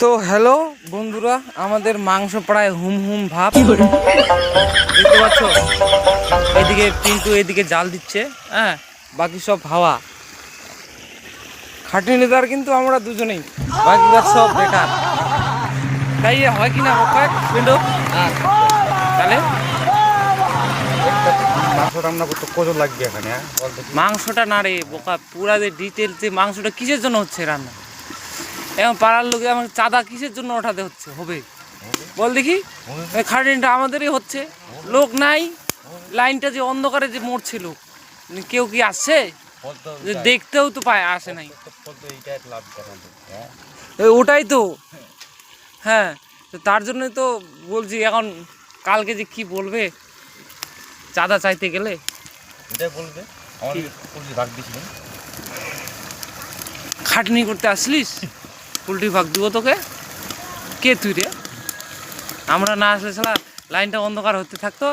তো হ্যালো বন্ধুরা, আমাদের মাংস প্রায় হুম হুম ভাব দেখতে পাচ্ছ। এদিকে পিন্টু এদিকে জাল দিচ্ছে, হ্যাঁ, বাকি সব হাওয়া। খাটনিদার কিন্তু আমরা দুজনেই, বাকিরা সব বেকার। তাই হয় কি না পিন্টু? তাহলে মাংস রান্না করতে কত লাগবে এখানে? মাংসটা না রে বোকা, পুরা যে ডিটেলসে মাংসটা কিসের জন্য হচ্ছে রান্না? এখন পাড়ার লোকে আমাকে চাঁদা কিসের জন্য ওঠাতে হচ্ছে হবে বল দেখি? খাটনিটা আমাদেরই হচ্ছে, লোক নাই। লাইনটা যে অন্ধকারে যে মরছে লোক, কেউ কি আসছে? যে দেখতেও তো পায়, আসে নাই। ওটাই তো, হ্যাঁ, তো তার জন্যই তো বলছি। এখন কালকে যে কি বলবে চাঁদা চাইতে গেলে? খাটনি করতে আসলিস, পোল্ট্রি ভাগ দিব তোকে? কে তুই রে? আমরা না আসলে সালা লাইনটা অন্ধকার হতে থাকতো।